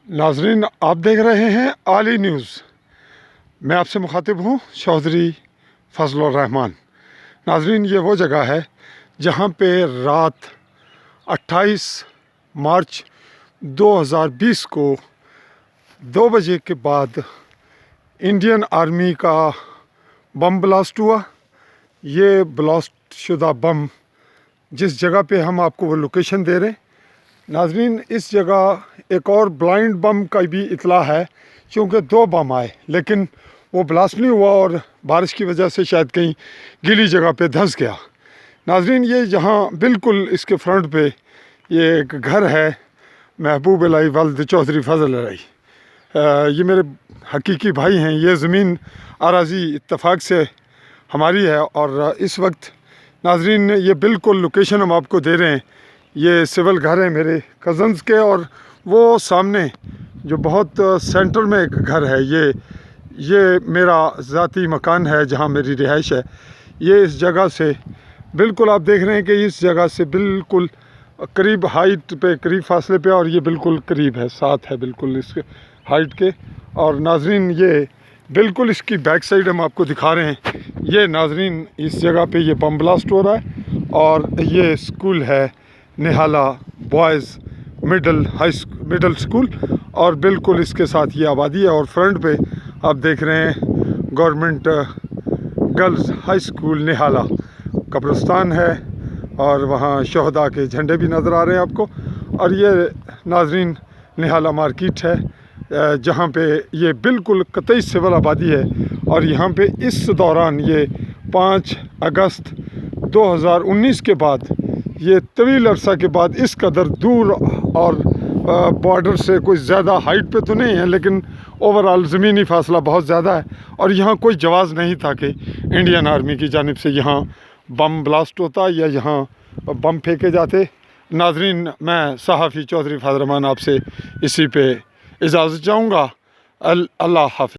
नाजरीन, आप देख रहे हैं आली न्यूज़। मैं आपसे मुखातिब हूँ चौधरी फजलुर रहमान। नाजरीन, ये वो जगह है जहाँ पे रात 28 मार्च 2020 को 2 बजे के बाद इंडियन आर्मी का बम ब्लास्ट हुआ। ये ब्लास्ट शुदा बम जिस जगह पे हम आपको वो लोकेशन दे रहे हैं, नाजरीन, इस जगह एक और ब्लाइंड बम का भी इतला है, क्योंकि 2 बम आए लेकिन वो ब्लास्ट नहीं हुआ और बारिश की वजह से शायद कहीं गीली जगह पे धंस गया। नाजरीन, ये यहाँ बिल्कुल इसके फ्रंट पे ये एक घर है, महबूब अलाई वल्द चौधरी फजल अलाई। ये मेरे हकीकी भाई हैं। ये ज़मीन अराज़ी इत्तफाक से हमारी है और इस वक्त नाजरीन ये बिल्कुल लोकेशन हम आपको दे रहे हैं। ये सिविल घर है मेरे कज़न्स के, और वो सामने जो बहुत सेंटर में एक घर है, ये मेरा ज़ाती मकान है जहाँ मेरी रिहाइश है। ये इस जगह से बिल्कुल आप देख रहे हैं कि इस जगह से बिल्कुल करीब हाइट पे, करीब फासले पे, और ये बिल्कुल करीब है, साथ है बिल्कुल इस हाइट के। और नाजरीन ये बिल्कुल इसकी बैक साइड हम आपको दिखा रहे हैं। ये नाजरीन इस जगह पे ये बम ब्लास्ट हो रहा है और ये स्कूल है निहाला बॉयज़ मिडल स्कूल, और बिल्कुल इसके साथ ये आबादी है। और फ्रंट पे आप देख रहे हैं गवर्नमेंट गर्ल्स हाई स्कूल निहाला, कब्रिस्तान है और वहाँ शहदा के झंडे भी नज़र आ रहे हैं आपको। और ये नाजरीन निहाला मार्केट है जहाँ पे ये बिल्कुल कतई सिविल आबादी है। और यहाँ पे इस दौरान ये 5 अगस्त 2019 के बाद, ये तवील अरसा के बाद इस कदर दूर और बॉर्डर से कोई ज़्यादा हाइट पे तो नहीं है, लेकिन ओवरऑल ज़मीनी फासला बहुत ज़्यादा है। और यहाँ कोई जवाज़ नहीं था कि इंडियन आर्मी की जानिब से यहाँ बम ब्लास्ट होता या यहाँ बम फेंके जाते। नाजरीन, मैं सहाफ़ी चौधरी फजल रहमान आपसे इसी पे इजाज़त चाहूँगा। अल्लाह हाफ़िज़।